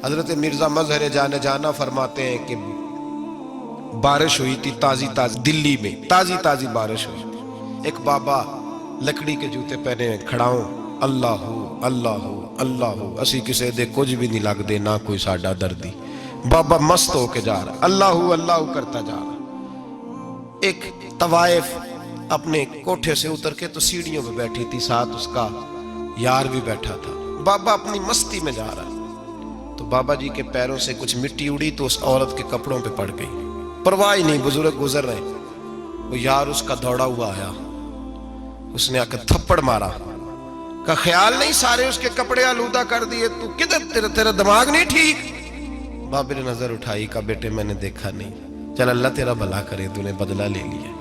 حضرت مرزا مظہر جان جانا فرماتے ہیں کہ بارش ہوئی تھی تازی دلی میں تازی بارش ہوئی تھی. ایک بابا لکڑی کے جوتے پہنے کھڑا ہوں، اللہ اللہ اللہ، اسی کسے دے کچھ بھی نہیں لگ دے، نہ کوئی ساڈا دردی. بابا مست ہو کے جا رہا، اللہ اللہ کرتا جا رہا. ایک طوائف اپنے کوٹھے سے اتر کے تو سیڑھیوں پہ بیٹھی تھی، ساتھ اس کا یار بھی بیٹھا تھا. بابا اپنی مستی میں جا رہا تو بابا جی کے پیروں سے کچھ مٹی اڑی تو اس عورت کے کپڑوں پہ پڑ گئی. پرواہ نہیں، بزرگ گزر رہے. وہ یار اس کا دوڑا ہوا آیا، اس نے آ کے تھپڑ مارا. کا خیال نہیں سارے اس کے کپڑے آلودہ کر دیے، تو کدھر تیرا دماغ نہیں ٹھیک؟ بابا نے نظر اٹھائی، کہا بیٹے میں نے دیکھا نہیں، چل اللہ تیرا بھلا کرے، تو نے بدلہ لے لیا.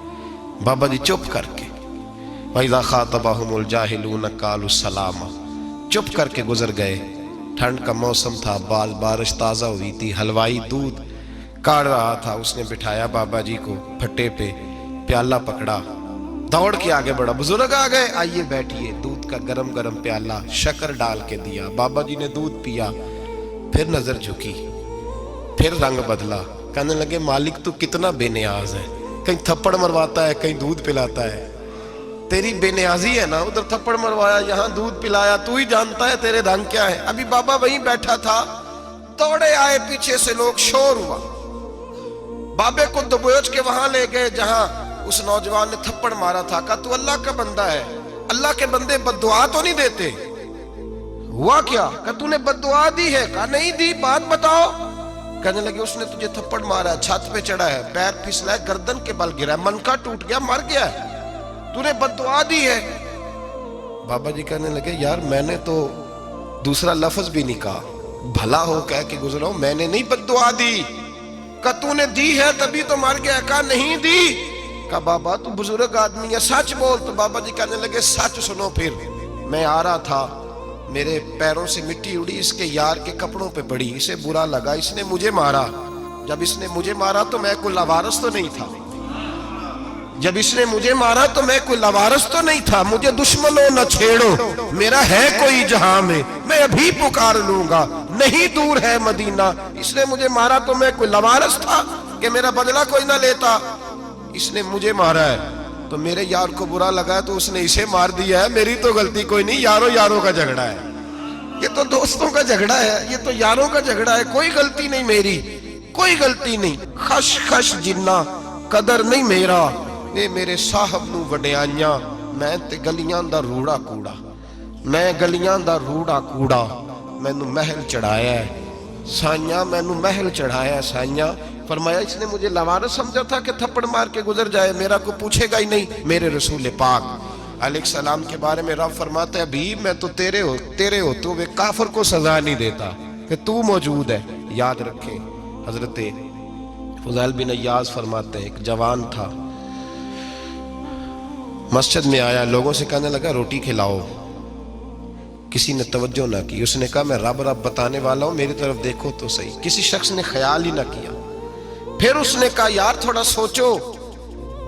بابا جی چپ کر کے وَإِذَا خَاطَبَهُمُ الْجَاهِلُونَ قَالُوا سَلَامًا، چپ کر کے گزر گئے. ٹھنڈ کا موسم تھا، بارش تازہ ہوئی تھی، حلوائی دودھ کاڑ رہا تھا. اس نے بٹھایا بابا جی کو پھٹے پہ، پیالہ پکڑا، دوڑ کے آگے بڑھا. بزرگ آ گئے، آئیے بیٹھیے. دودھ کا گرم پیالہ شکر ڈال کے دیا. بابا جی نے دودھ پیا، پھر نظر جھکی، پھر رنگ بدلا. کہنے لگے مالک تو کتنا بے نیاز ہے، کہیں تھپڑ مرواتا ہے، کہیں دودھ پلاتا ہے. تیری بے نیازی ہے نا، ادھر تھپڑ مروایا، یہاں دودھ پلایا، تو ہی جانتا ہے تیرے رنگ کیا ہے. ابھی بابا وہیں بیٹھا تھا، دوڑے آئے پیچھے سے لوگ، شور ہوا. بابے کو دبوچ کے وہاں لے گئے جہاں اس نوجوان نے تھپڑ مارا تھا. کہا تو اللہ کا بندہ ہے، اللہ کے بندے بد دعا تو نہیں دیتے. ہوا کیا؟ کہا تو نے بد دعا دی ہے؟ کہا نہیں دی، بات بتاؤ. کہنے لگے اس نے تجھے تھپڑ مارا ہے، چھت پہ چڑھا ہے، پیر پھسلا ہے، گردن کے بل گرا ہے، منکا ٹوٹ گیا، مر گیا ہے، تو نے بد دعا دی ہے. بابا جی کہنے لگے یار میں نے تو دوسرا لفظ بھی نہیں کہا، بھلا ہو کہہ کے گزرا ہوں، میں نے نہیں بد دعا دی. کہا تو نے دی ہے تبھی تو مر گیا. کہا نہیں دی. کہا بابا تو بزرگ آدمی ہے، سچ بول. تو بابا جی کہنے لگے سچ سنو. پھر میں آ رہا تھا، میرے پیروں سے مٹی اڑی، اس کے یار کے کپڑوں پہ پڑی، اسے برا لگا، اس نے مجھے مارا. جب اس نے مجھے مارا تو میں کوئی لاوارث تو نہیں تھا، جب اس نے مجھے مارا تو میں کوئی لاوارث تو نہیں تھا. مجھے دشمنوں نہ چھیڑو، میرا ہے کوئی جہاں میں ابھی پکار لوں گا، نہیں دور ہے مدینہ. اس نے مجھے مارا تو میں کوئی لاوارث تھا کہ میرا بدلہ کوئی نہ لیتا. اس نے مجھے مارا ہے تو میرے یار کو برا لگا ہے تو اس نے اسے مار دیا ہے، میری تو غلطی کوئی نہیں. یاروں کا جھگڑا ہے، یہ تو دوستوں کا جھگڑا ہے، یہ تو یاروں کا جھگڑا ہے، کوئی غلطی نہیں میری، کوئی غلطی نہیں. خش جنہ قدر نہیں میرا، اے میرے صاحب نو وڈیائیاں، میں تے گلیاں دا روڑا کوڑا، میں گلیاں دا روڑا کوڑا. میں نو محل چڑھایا ہے سائیاں، میں نو محل چڑھایا ہے سائیاں. فرمایا اس نے مجھے لاوارث سمجھا تھا کہ تھپڑ مار کے گزر جائے، میرا کو پوچھے گا ہی نہیں. میرے رسول پاک علیہ السلام کے بارے میں رب فرماتا ہے ابھی میں تو تیرے ہوتے ہوئے کافر کو سزا نہیں دیتا کہ تو موجود ہے. یاد رکھیں حضرت فضیل بن عیاض فرماتے ہیں ایک جوان تھا، مسجد میں آیا، لوگوں سے کہنے لگا روٹی کھلاؤ. کسی نے توجہ نہ کی. اس نے کہا میں رب بتانے والا ہوں، میری طرف دیکھو تو صحیح. کسی شخص نے خیال ہی نہ کیا. پھر اس نے کہا یار تھوڑا سوچو.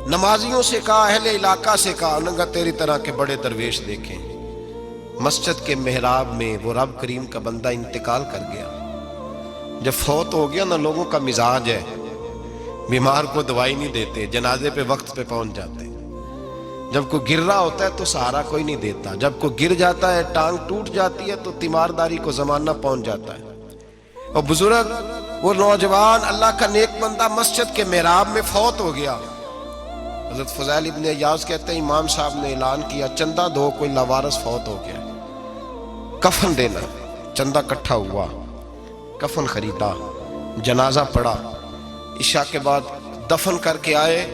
نمازیوں سے کہا، اہل علاقہ سے کہا، انہوں نے کہا تیری طرح کے بڑے درویش دیکھیں. مسجد کے محراب میں وہ رب کریم کا بندہ انتقال کر گیا. جب فوت ہو گیا نا، لوگوں کا مزاج ہے بیمار کو دوائی نہیں دیتے، جنازے پہ وقت پہ پہنچ جاتے. جب کوئی گر رہا ہوتا ہے تو سہارا کوئی نہیں دیتا، جب کوئی گر جاتا ہے ٹانگ ٹوٹ جاتی ہے تو تیمارداری کو زمانہ پہنچ جاتا ہے. اور بزرگ وہ نوجوان اللہ کا نیک بندہ مسجد کے محراب میں فوت ہو گیا. حضرت فضیل ابن عیاض کہتے ہیں امام صاحب نے اعلان کیا چندہ دو، کوئی لاوارث فوت ہو گیا، کفن دینا. چندہ کٹھا ہوا، کفن خریدا، جنازہ پڑا، عشاء کے بعد دفن کر کے آئے.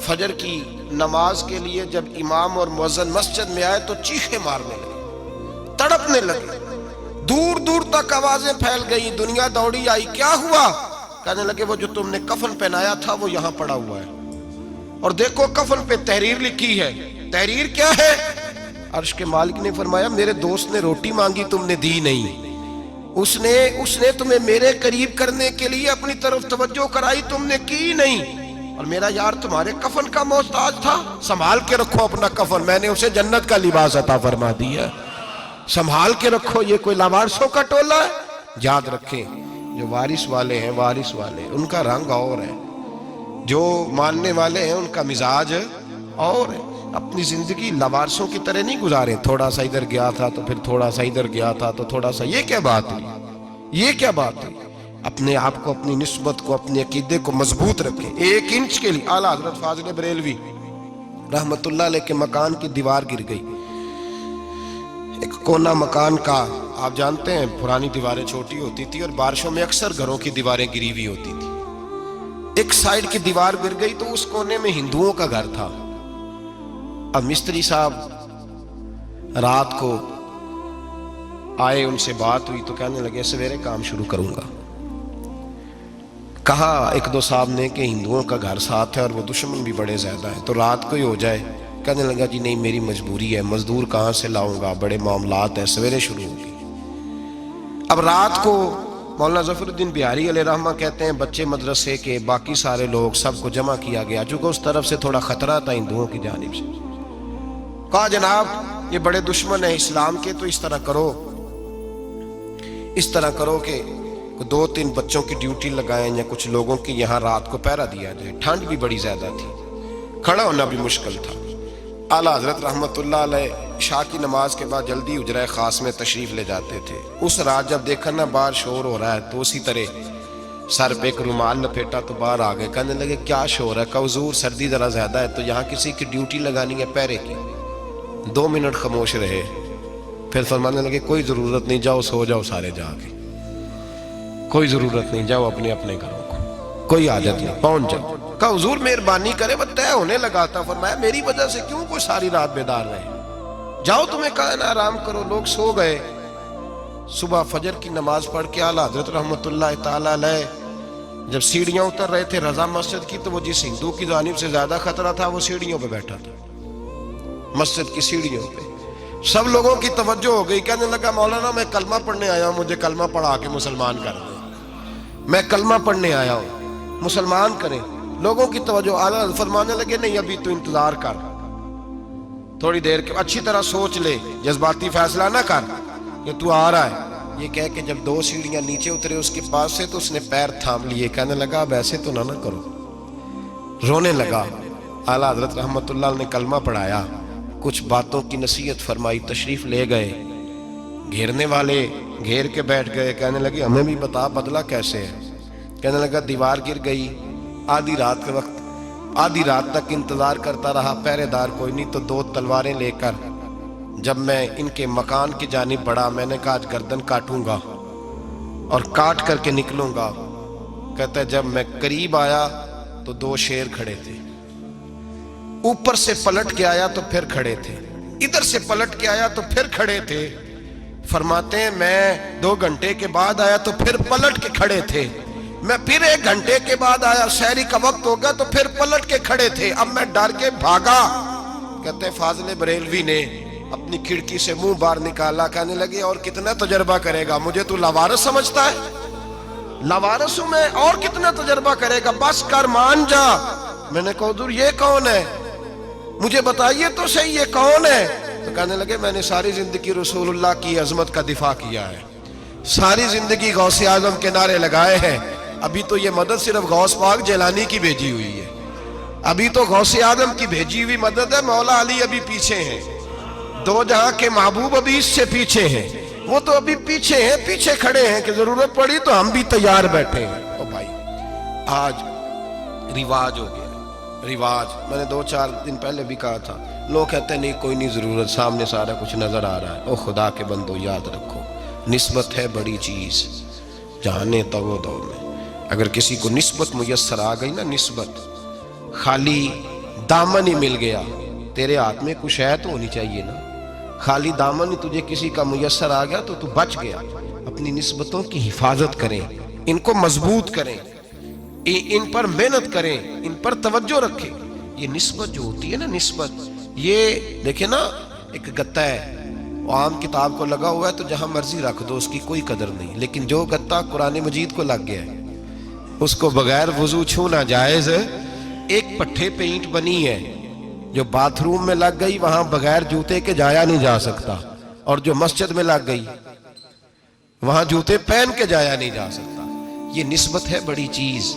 فجر کی نماز کے لیے جب امام اور مؤذن مسجد میں آئے تو چیخیں مارنے لگے، تڑپنے لگے، دور دور تک آوازیں پھیل گئی. دنیا دوڑی آئی، کیا ہوا؟ کہنے لگے وہ جو تم نے کفن پہنایا تھا وہ یہاں پڑا ہوا ہے، اور دیکھو کفن پہ تحریر لکھی ہے. تحریر کیا ہے؟ عرش کے مالک نے فرمایا میرے دوست نے روٹی مانگی، تم نے دی نہیں. اس نے تمہیں میرے قریب کرنے کے لیے اپنی طرف توجہ کرائی، تم نے کی نہیں. اور میرا یار تمہارے کفن کا محتاج تھا، سنبھال کے رکھو اپنا کفن، میں نے اسے جنت کا لباس عطا فرما دیا، سنبھال کے رکھو. یہ کوئی لاوارثوں کا ٹولہ ہے؟ یاد رکھیں جو وارث والے ہیں، وارث والے ان کا رنگ اور ہے، جو ماننے والے ہیں ان کا مزاج اور ہے۔ اپنی زندگی لوارثوں کی طرح نہیں گزاریں، تھوڑا سا ادھر گیا تھا تو پھر تھوڑا سا ادھر گیا تھا تو تھوڑا سا، یہ کیا بات ہے؟ یہ کیا بات ہے؟ اپنے آپ کو، اپنی نسبت کو، اپنے عقیدے کو مضبوط رکھیں۔ 1 انچ کے لیے اعلیٰ حضرت فاضل بریلوی رحمت اللہ علیہ کے مکان کی دیوار گر گئی، ایک کونا مکان کا، آپ جانتے ہیں پرانی دیواریں چھوٹی ہوتی تھی اور بارشوں میں اکثر گھروں کی دیواریں گری ہوئی ہوتی تھی۔ ایک سائیڈ کی دیوار گر گئی تو اس کونے میں ہندوؤں کا گھر تھا۔ اب مستری صاحب رات کو آئے، ان سے بات ہوئی تو کہنے لگے سویرے کام شروع کروں گا۔ کہا 1-2 صاحب نے کہ ہندوؤں کا گھر ساتھ ہے اور وہ دشمن بھی بڑے زیادہ ہیں، تو رات کو ہی ہو جائے۔ کہنے لگا جی نہیں، میری مجبوری ہے، مزدور کہاں سے لاؤں گا، بڑے معاملات ہیں، سویرے شروع ہوگی۔ اب رات کو مولانا ظفر الدین بہاری علیہ رحمہ کہتے ہیں بچے مدرسے کے، باقی سارے لوگ، سب کو جمع کیا گیا، چونکہ اس طرف سے تھوڑا خطرہ تھا ہندوؤں کی جانب سے۔ کہا جناب یہ بڑے دشمن ہیں اسلام کے، تو اس طرح کرو کہ 2-3 بچوں کی ڈیوٹی لگائیں یا کچھ لوگوں کی یہاں رات کو پہرا دیا جائے، ٹھنڈ بھی بڑی زیادہ تھی، کھڑا ہونا بھی مشکل تھا۔ اعلیٰ حضرت رحمت اللہ علیہ عشاء کی نماز کے بعد جلدی حجرہ خاص میں تشریف لے جاتے تھے۔ اس رات جب دیکھا نا باہر شور ہو رہا ہے تو اسی طرح سر پہ ایک رومال لپیٹا تو باہر آ گئے، کہنے لگے کیا شور ہے؟ کہ حضور سردی ذرا زیادہ ہے تو یہاں کسی کی ڈیوٹی لگانی ہے پہرے کی۔ 2 منٹ خاموش رہے، پھر فرمانے لگے کوئی ضرورت نہیں، جاؤ سو جاؤ سارے جا کے، کوئی ضرورت نہیں، جاؤ اپنے اپنے گھروں کو، کوئی حاجت نہیں، پہنچ جاؤ۔ کہا حضور مہربانی کرے، وہ طے ہونے لگا تھا۔ فرمایا میری وجہ سے کیوں کوئی ساری رات بیدار رہے، جاؤ تمہیں کہا نا آرام کرو۔ لوگ سو گئے۔ صبح فجر کی نماز پڑھ کے اعلیٰ حضرت رحمت اللہ تعالی علیہ جب سیڑھیاں اتر رہے تھے رضا مسجد کی، تو وہ جس ہندو کی جانب سے زیادہ خطرہ تھا وہ سیڑھیوں پہ بیٹھا تھا، مسجد کی سیڑھیوں پہ۔ سب لوگوں کی توجہ ہو گئی، کہنے لگا مولانا میں کلمہ پڑھنے آیا ہوں، مجھے کلمہ پڑھا کے مسلمان کر دیں، میں کلمہ پڑھنے آیا ہوں، مسلمان کریں۔ لوگوں کی توجہ، اعلیٰ فرمانے لگے نہیں ابھی تو انتظار کر، تھوڑی دیر کے، اچھی طرح سوچ لے، جذباتی فیصلہ نہ کر کہ تو آ رہا ہے۔ یہ کہہ کے جب 2 سیڑھیاں نیچے اترے اس کے پاس سے تو اس نے پیر تھام لیے، کہنے لگا اب ایسے تو نہ کرو، رونے لگا۔ اعلیٰ حضرت رحمت اللہ نے کلمہ پڑھایا، کچھ باتوں کی نصیحت فرمائی، تشریف لے گئے۔ گھیرنے والے گھیر کے بیٹھ گئے، کہنے لگے ہمیں بھی بتا بدلہ کیسے ہے۔ کہنے لگا دیوار گر گئی، آدھی رات کے وقت، آدھی رات تک انتظار کرتا رہا، پہرے دار کوئی نہیں، تو 2 تلواریں لے کر جب میں ان کے مکان کی جانب بڑھا، میں نے کہا آج گردن کاٹوں گا اور کاٹ کر کے نکلوں گا۔ کہتا ہے جب میں قریب آیا تو 2 شیر کھڑے تھے، اوپر سے پلٹ کے آیا تو پھر کھڑے تھے، ادھر سے پلٹ کے آیا تو پھر کھڑے تھے۔ فرماتے ہیں میں 2 گھنٹے کے بعد آیا تو پھر پلٹ کے کھڑے تھے، میں پھر 1 گھنٹے کے بعد آیا، سحری کا وقت ہو گیا تو پھر پلٹ کے کھڑے تھے، اب میں ڈر کے بھاگا۔ کہتے ہیں فاضل بریلوی نے اپنی کھڑکی سے منہ باہر نکالا، کہنے لگے اور کتنا تجربہ کرے گا، مجھے تو لاوارث سمجھتا ہے، لاوارث ہوں میں، اور کتنا تجربہ کرے گا، بس کر مان جا۔ میں نے کہا حضور یہ کون ہے، مجھے بتائیے تو صحیح یہ کون ہے۔ تو کہنے لگے میں نے ساری زندگی رسول اللہ کی عظمت کا دفاع کیا ہے، ساری زندگی غوث اعظم کے نعرے لگائے ہیں، ابھی تو یہ مدد صرف غوث پاک جیلانی کی بھیجی ہوئی ہے، ابھی تو غوث اعظم کی بھیجی ہوئی مدد ہے، مولا علی ابھی پیچھے ہیں، 2 جہاں کے محبوب ابھی اس سے پیچھے ہیں، وہ تو ابھی پیچھے ہیں، پیچھے کھڑے ہیں کہ ضرورت پڑی تو ہم بھی تیار بیٹھے ہیں۔ او بھائی آج رواج ہو گیا، رواج، میں نے 2-4 دن پہلے بھی کہا تھا، لوگ کہتے ہیں نہیں کوئی نہیں ضرورت، سامنے سارا کچھ نظر آ رہا ہے۔ او خدا کے بندو یاد رکھو، نسبت ہے بڑی چیز، جانے تو وہ دو میں، اگر کسی کو نسبت میسر آ گئی نا، نسبت، خالی دامن ہی مل گیا، تیرے ہاتھ میں کچھ ہے تو ہونی چاہیے نا، خالی دامن ہی تجھے کسی کا میسر آ گیا تو بچ گیا۔ اپنی نسبتوں کی حفاظت کریں، ان کو مضبوط کریں، ان پر محنت کریں، ان پر توجہ رکھیں۔ یہ نسبت جو ہوتی ہے نا، نسبت، یہ دیکھیں نا، ایک گتا ہے وہ عام کتاب کو لگا ہوا ہے تو جہاں مرضی رکھ دو، اس کی کوئی قدر نہیں، لیکن جو گتا قرآن مجید کو لگ گیا ہے اس کو بغیر وضو چھونا جائز ہے۔ ایک پٹھے پہ اینٹ بنی ہے جو باتھ روم میں لگ گئی، وہاں بغیر جوتے کے جایا نہیں جا سکتا، اور جو مسجد میں لگ گئی وہاں جوتے پہن کے جایا نہیں جا سکتا. یہ نسبت ہے بڑی چیز.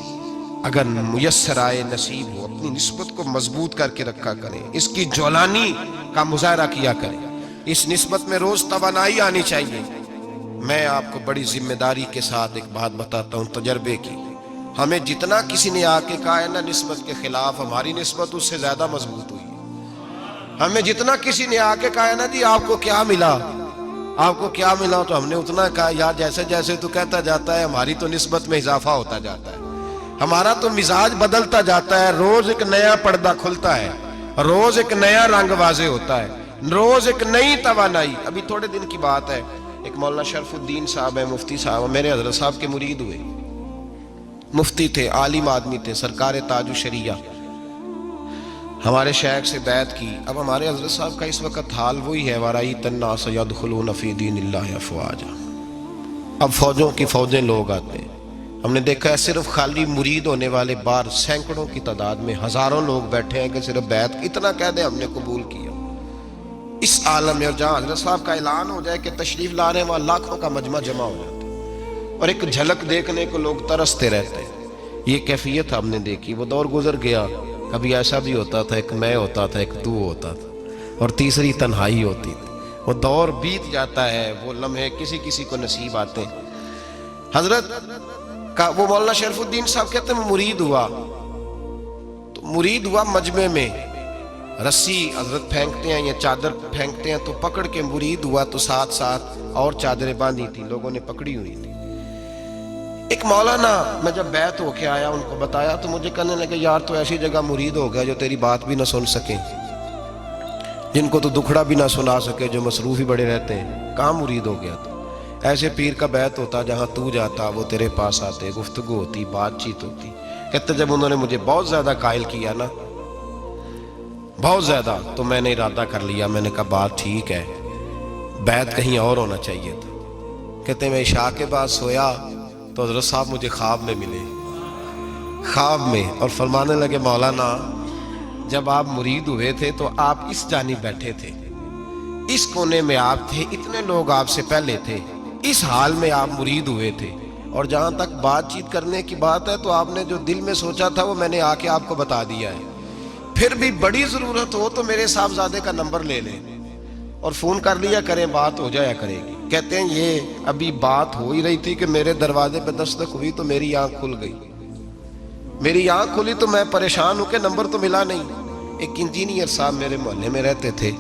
اگر میسر آئے نصیب ہو اپنی نسبت کو مضبوط کر کے رکھا کریں, اس کی جولانی کا مظاہرہ کیا کریں. اس نسبت میں روز توانائی آنی چاہیے. میں آپ کو بڑی ذمہ داری کے ساتھ ایک بات بتاتا ہوں تجربے کی. ہمیں جتنا کسی نے آ کے کہا ہے نا نسبت کے خلاف, ہماری نسبت اس سے زیادہ مضبوط ہوئی. ہمیں جتنا کسی نے آ کے کہا ہے نا جی آپ کو کیا ملا, آپ کو کیا ملا, تو ہم نے اتنا کہا یار جیسے جیسے تو کہتا جاتا ہے ہماری تو نسبت میں اضافہ ہوتا جاتا ہے, ہمارا تو مزاج بدلتا جاتا ہے. روز ایک نیا پردہ کھلتا ہے, روز ایک نیا رنگ واضح ہوتا ہے, روز ایک نئی توانائی. ابھی تھوڑے دن کی بات ہے, ایک مولانا شرف الدین صاحب ہیں, مفتی صاحب, میرے حضرت صاحب کے مرید ہوئے. مفتی تھے, عالم آدمی تھے, سرکار تاج الشریعہ, ہمارے شیخ سے بیعت کی. اب ہمارے حضرت صاحب کا اس وقت حال وہی ہے وَرَأَيْتَ النَّاسَ يَدْخُلُونَ فِي دِينِ اللَّهِ أَفْوَاجًا. اب فوجوں کی فوجیں لوگ آتے ہیں. ہم نے دیکھا ہے صرف خالی مرید ہونے والے بار سینکڑوں کی تعداد میں ہزاروں لوگ بیٹھے ہیں کہ صرف بیعت اتنا کہہ دیں ہم نے قبول کیا. اس عالم میں, اور جہاں حضرت صاحب کا اعلان ہو جائے کہ تشریف لا رہے ہیں, وہاں لاکھوں کا مجمع جمع ہو جاتا ہے اور ایک جھلک دیکھنے کو لوگ ترستے رہتے ہیں. یہ کیفیت ہم نے دیکھی. وہ دور گزر گیا. کبھی ایسا بھی ہوتا تھا ایک میں ہوتا تھا, ایک تو ہوتا تھا, اور تیسری تنہائی ہوتی تھی. وہ دور بیت جاتا ہے, وہ لمحے کسی کسی کو نصیب آتے ہیں. حضرت کا وہ مولانا شرف الدین صاحب کہتے ہیں مرید ہوا, تو مرید ہوا مجمع میں, رسی حضرت پھینکتے ہیں یا چادر پھینکتے ہیں تو پکڑ کے مرید ہوا, تو ساتھ ساتھ اور چادریں باندھی تھی, لوگوں نے پکڑی ہوئی تھی. ایک مولانا, میں جب بیعت ہو کے آیا ان کو بتایا تو مجھے کہنے لگے یار تو ایسی جگہ مرید ہو گیا جو تیری بات بھی نہ سن سکیں, جن کو تو دکھڑا بھی نہ سنا سکے, جو مصروف ہی بڑے رہتے ہیں. کہاں مرید ہو گیا؟ تو ایسے پیر کا بیعت ہوتا جہاں تو جاتا وہ تیرے پاس آتے, گفتگو ہوتی, بات چیت ہوتی. کہتے جب انہوں نے مجھے بہت زیادہ قائل کیا نا, بہت زیادہ, تو میں نے ارادہ کر لیا. میں نے کہا بات ٹھیک ہے, بیعت کہیں اور ہونا چاہیے تھا. کہتے میں عشاء کے بعد سویا تو حضرت صاحب مجھے خواب میں ملے, خواب میں, اور فرمانے لگے مولانا جب آپ مرید ہوئے تھے تو آپ اس جانب بیٹھے تھے, اس کونے میں آپ تھے, اتنے لوگ آپ سے پہلے تھے, اس حال میں آپ مرید ہوئے تھے, اور جہاں تک بات چیت کرنے کی بات ہے تو آپ نے جو دل میں سوچا تھا وہ میں نے آ کے آپ کو بتا دیا ہے. پھر بھی بڑی ضرورت ہو تو میرے صاحبزادے کا نمبر لے لیں اور فون کر لیا کریں, بات ہو جایا کرے گی. کہتے ہیں یہ ابھی بات ہو ہی رہی تھی کہ میرے دروازے پہ دستک ہوئی تو میری آنکھ کھل گئی. میری آنکھ کھلی تو میں پریشان ہوں کہ نمبر تو ملا نہیں. ایک انجینئر صاحب میرے محلے میں رہتے تھے,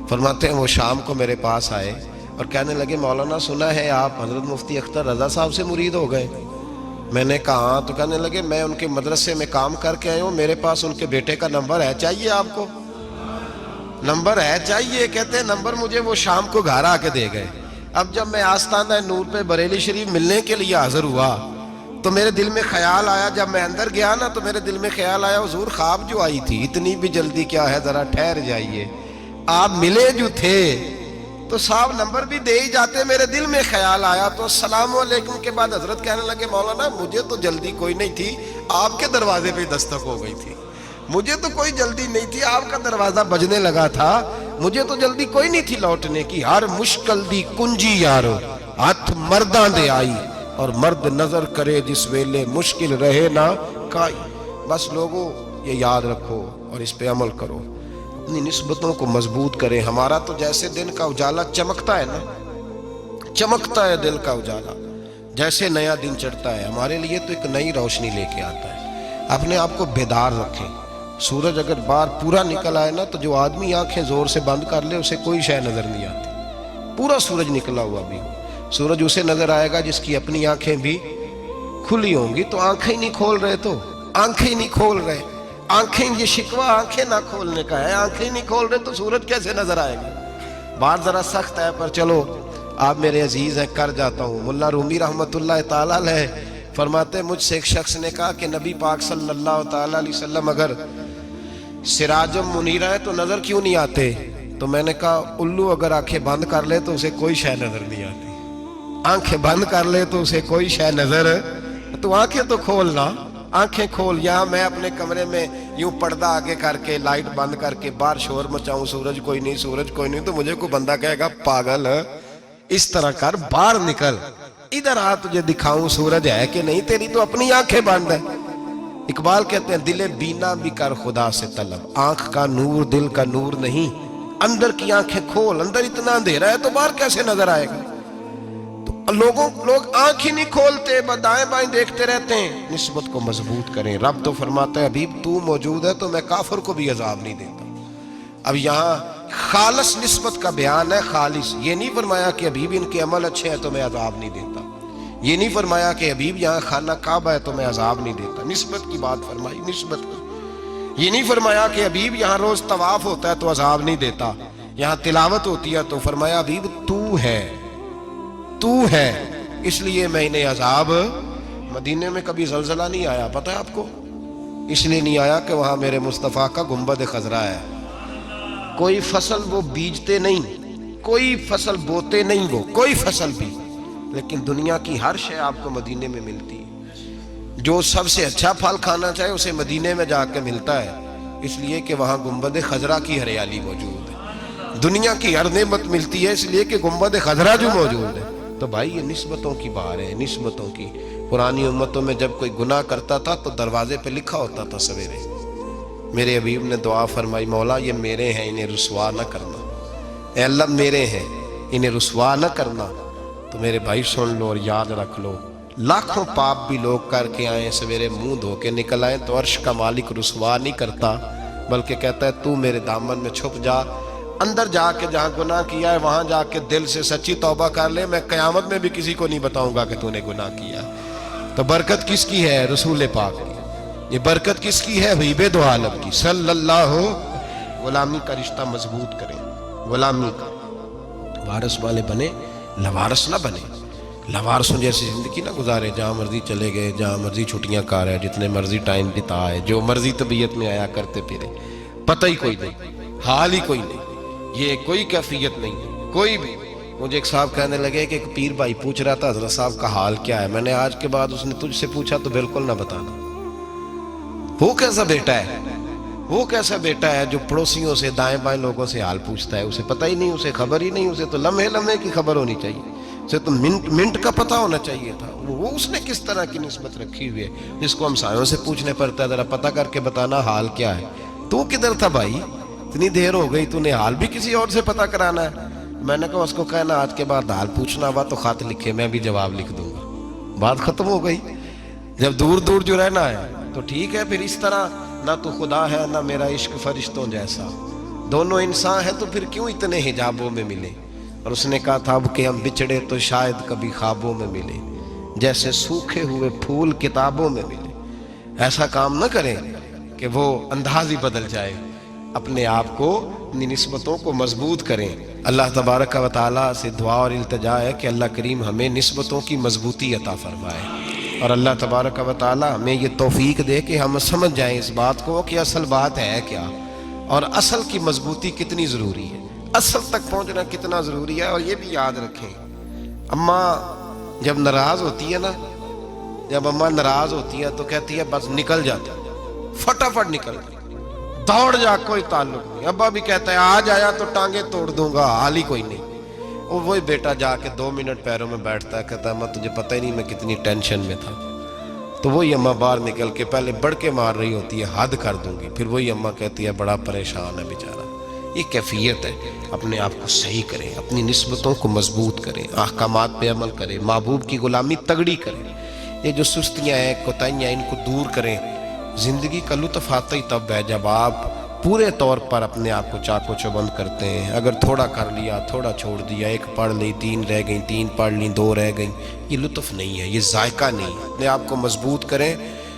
فرماتے ہیں وہ شام کو میرے پاس آئے اور کہنے لگے مولانا سنا ہے آپ حضرت مفتی اختر رضا صاحب سے مرید ہو گئے. میں نے کہا ہاں. تو کہنے لگے میں ان کے مدرسے میں کام کر کے آئے ہوں, میرے پاس ان کے بیٹے کا نمبر ہے, چاہیے آپ کو؟ نمبر ہے چاہیے. کہتے ہیں نمبر مجھے وہ شام کو گھر آ کے دے گئے. اب جب میں آستانہ نور پہ بریلی شریف ملنے کے لیے حاضر ہوا تو میرے دل میں خیال آیا, جب میں اندر گیا نا تو میرے دل میں خیال آیا حضور خواب جو آئی تھی اتنی بھی جلدی کیا ہے, ذرا ٹھہر جائیے, آپ ملے جو تھے تو صاحب نمبر بھی دے ہی جاتے. میرے دل میں خیال آیا تو السلام علیکم کے بعد حضرت کہنے لگے مولانا مجھے تو جلدی کوئی نہیں تھی, آپ کے دروازے پہ دستک ہو گئی تھی. مجھے تو کوئی جلدی نہیں تھی, آپ کا دروازہ بجنے لگا تھا, مجھے تو جلدی کوئی نہیں تھی لوٹنے کی. ہر مشکل دی کنجی یارو ہاتھ مرداں دے آئی, اور مرد نظر کرے جس ویلے مشکل رہے نہ کائی. بس لوگوں یہ یاد رکھو اور اس پہ عمل کرو, اپنی نسبتوں کو مضبوط کریں. ہمارا تو جیسے دن کا اجالا چمکتا ہے نا, چمکتا ہے دل کا اجالا, جیسے نیا دن چڑھتا ہے ہمارے لیے تو ایک نئی روشنی لے کے آتا ہے. اپنے آپ کو بیدار رکھیں. سورج اگر باہر پورا نکل آئے نا تو جو آدمی آنکھیں زور سے بند کر لے اسے کوئی شے نظر نہیں آتی. پورا سورج نکلا ہوا بھی ہو, سورج اسے نظر آئے گا جس کی اپنی آنکھیں بھی کھلی ہوں گی. تو آنکھیں نہیں کھول رہے, تو آنکھیں نہیں کھول رہے, آنکھیں, یہ شکوہ آنکھیں نہ کھولنے کا ہے. آنکھیں نہیں کھول رہے تو سورج کیسے نظر آئے گا؟ بات ذرا سخت ہے پر چلو آپ میرے عزیز ہیں, کر جاتا ہوں. ملا رومی رحمت اللہ تعالیٰ علیہ فرماتے مجھ سے ایک شخص نے کہا کہ نبی پاک صلی اللہ تعالیٰ علیہ وسلم اگر سراجم منیرہ ہے تو نظر کیوں نہیں آتے؟ تو میں نے کہا الو اگر آنکھیں بند کر لے تو اسے کوئی شے نظر نہیں آتی. آنکھیں بند کر لے تو اسے کوئی شے نظر, تو آنکھیں تو کھولنا, آنکھیں کھول. یہاں میں اپنے کمرے میں یوں پردہ آگے کر کے لائٹ بند کر کے باہر شور مچاؤں, سورج کوئی نہیں, سورج کوئی نہیں, تو مجھے کوئی بندہ کہے گا پاگل, اس طرح کر, باہر نکل. ادھر آ تجھے دکھاؤں سورج ہے کہ نہیں، تیری تو اپنی آنکھیں بند ہے۔ اقبال کہتے ہیں دل بینا بھی کر خدا سے طلب، آنکھ کا نور دل کا نور نہیں، اندر کی آنکھیں کھول، اندر اتنا اندھیرا ہے تو باہر کیسے نظر آئے گا؟ تو لوگ آنکھ ہی نہیں کھولتے، دائیں بائیں دیکھتے رہتے ہیں۔ نسبت کو مضبوط کریں۔ رب تو فرماتا ہے حبیب تو موجود ہے تو میں کافر کو بھی عذاب نہیں دیتا۔ اب یہاں خالص نسبت کا بیان ہے، خالص، یہ نہیں فرمایا کہ حبیب ان کے عمل اچھے ہیں تو میں عذاب نہیں دیتا، یہ نہیں فرمایا کہ حبیب یہاں خانہ کعبہ ہے تو میں عذاب نہیں دیتا، نسبت کی بات فرمائی، نسبت کی۔ یہ نہیں فرمایا کہ حبیب یہاں روز طواف ہوتا ہے تو عذاب نہیں دیتا، یہاں تلاوت ہوتی ہے تو فرمایا حبیب تو ہے اس لیے میں انہیں عذاب۔ مدینے میں کبھی زلزلہ نہیں آیا، پتہ ہے آپ کو؟ اس لیے نہیں آیا کہ وہاں میرے مصطفیٰ کا گنبد خضرا ہے۔ کوئی فصل وہ بیجتے نہیں، کوئی فصل بوتے نہیں، وہ کوئی فصل بھی، لیکن دنیا کی ہر شے آپ کو مدینے میں ملتی ہے۔ جو سب سے اچھا پھل کھانا چاہے اسے مدینے میں جا کے ملتا ہے، اس لیے کہ وہاں گنبد خضرا کی ہریالی موجود ہے۔ دنیا کی ہر نعمت ملتی ہے اس لیے کہ گنبد خضرا جو موجود ہے۔ تو بھائی یہ نسبتوں کی بات ہے، نسبتوں کی۔ پرانی امتوں میں جب کوئی گناہ کرتا تھا تو دروازے پہ لکھا ہوتا تھا سویرے، میرے حبیب نے دعا فرمائی مولا یہ میرے ہیں انہیں رسوا نہ کرنا، اے اللہ میرے ہیں انہیں رسوا نہ کرنا۔ تو میرے بھائی سن لو اور یاد رکھ لو، لاکھوں پاپ بھی لوگ کر کے آئیں، سویرے منہ دھو کے نکل آئیں تو عرش کا مالک رسوا نہیں کرتا، بلکہ کہتا ہے تو میرے دامن میں چھپ جا، اندر جا کے جہاں گناہ کیا ہے وہاں جا کے دل سے سچی توبہ کر لے، میں قیامت میں بھی کسی کو نہیں بتاؤں گا کہ تو نے گناہ کیا۔ تو برکت کس کی ہے؟ رسول پاک کی۔ یہ برکت کس کی ہے؟ حبیب دو عالم کی صلی اللہ۔ غلامی کا رشتہ مضبوط کریں، غلامی کا وارث والے بنے، لوارث نہ بنے۔ لوارثوں جیسی زندگی نہ گزارے، جہاں مرضی چلے گئے، جہاں مرضی چھٹیاں کار ہے، جتنے مرضی ٹائم بتائے، جو مرضی طبیعت میں آیا کرتے پھرے، پتہ ہی کوئی نہیں، حال ہی کوئی نہیں، یہ کوئی کیفیت نہیں ہے کوئی بھی۔ مجھے ایک صاحب کہنے لگے کہ ایک پیر بھائی پوچھ رہا تھا حضرت صاحب کا حال کیا ہے، میں نے آج کے بعد اس نے تجھ سے پوچھا تو بالکل نہ بتانا۔ وہ کیسا بیٹا ہے، وہ کیسا بیٹا ہے جو پڑوسیوں سے دائیں بائیں لوگوں سے حال پوچھتا ہے، اسے پتہ ہی نہیں، اسے خبر ہی نہیں، اسے تو لمحے لمحے کی خبر ہونی چاہیے، اسے تو منٹ منٹ کا پتہ ہونا چاہیے تھا۔ وہ اس نے کس طرح کی نسبت رکھی ہوئی ہے جس کو ہم سایوں سے پوچھنے پڑتا ہے ذرا پتہ کر کے بتانا حال کیا ہے۔ تو کدھر تھا بھائی، اتنی دیر ہو گئی، تو نے حال بھی کسی اور سے پتہ کرانا ہے؟ میں نے کہا اس کو کہنا آج کے بعد حال پوچھنا ہوا تو خط لکھے، میں بھی جواب لکھ دوں گا، بات ختم ہو گئی۔ جب دور دور جو رہنا ہے تو ٹھیک ہے، پھر اس طرح نہ تو خدا ہے نہ میرا عشق فرشتوں جیسا، دونوں انسان ہیں تو پھر کیوں اتنے حجابوں میں ملے؟ اور اس نے کہا تھا اب کہ ہم بچھڑے تو شاید کبھی خوابوں میں ملے، جیسے سوکھے ہوئے پھول کتابوں میں ملے۔ ایسا کام نہ کریں کہ وہ انداز ہی بدل جائے، اپنے آپ کو، اپنی نسبتوں کو مضبوط کریں۔ اللہ تبارک و تعالیٰ سے دعا اور التجا ہے کہ اللہ کریم ہمیں نسبتوں کی مضبوطی عطا فرمائے، اور اللہ تبارک و تعالیٰ ہمیں یہ توفیق دے کہ ہم سمجھ جائیں اس بات کو کہ اصل بات ہے کیا، اور اصل کی مضبوطی کتنی ضروری ہے، اصل تک پہنچنا کتنا ضروری ہے۔ اور یہ بھی یاد رکھیں، اماں جب ناراض ہوتی ہے نا، جب اماں ناراض ہوتی ہے تو کہتی ہے بس نکل جاتا، فٹافٹ نکل جاتا، دوڑ جا، کوئی تعلق نہیں۔ ابا بھی کہتا ہے آج آیا تو ٹانگیں توڑ دوں گا، حال ہی کوئی نہیں۔ اور وہی بیٹا جا کے 2 منٹ پیروں میں بیٹھتا ہے، کہتا ہے اماں تجھے پتہ ہی نہیں میں کتنی ٹینشن میں تھا۔ تو وہی اماں باہر نکل کے پہلے بڑھ کے مار رہی ہوتی ہے حد کر دوں گی، پھر وہی اماں کہتی ہے بڑا پریشان ہے بیچارہ۔ یہ کیفیت ہے، اپنے آپ کو صحیح کریں، اپنی نسبتوں کو مضبوط کریں، احکامات پہ عمل کریں، محبوب کی غلامی تگڑی کریں۔ یہ جو سستیاں ہیں، کوتاہیاں، ان کو دور کریں۔ زندگی کا لطف آتا ہی تب ہے جب آپ پورے طور پر اپنے آپ کو چاق و چوبند کرتے ہیں۔ اگر تھوڑا کر لیا، تھوڑا چھوڑ دیا، 1 پڑھ لی، 3 رہ گئیں، 3 پڑھ لیں، 2 رہ گئیں، یہ لطف نہیں ہے، یہ ذائقہ نہیں ہے۔ اپنے آپ کو مضبوط کریں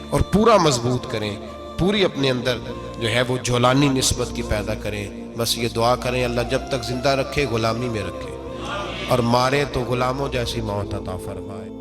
اور پورا مضبوط کریں، پوری اپنے اندر جو ہے وہ جولانی نسبت کی پیدا کریں۔ بس یہ دعا کریں اللہ جب تک زندہ رکھے غلامی میں رکھے، اور مارے تو غلاموں جیسی موت عطا فرمائے۔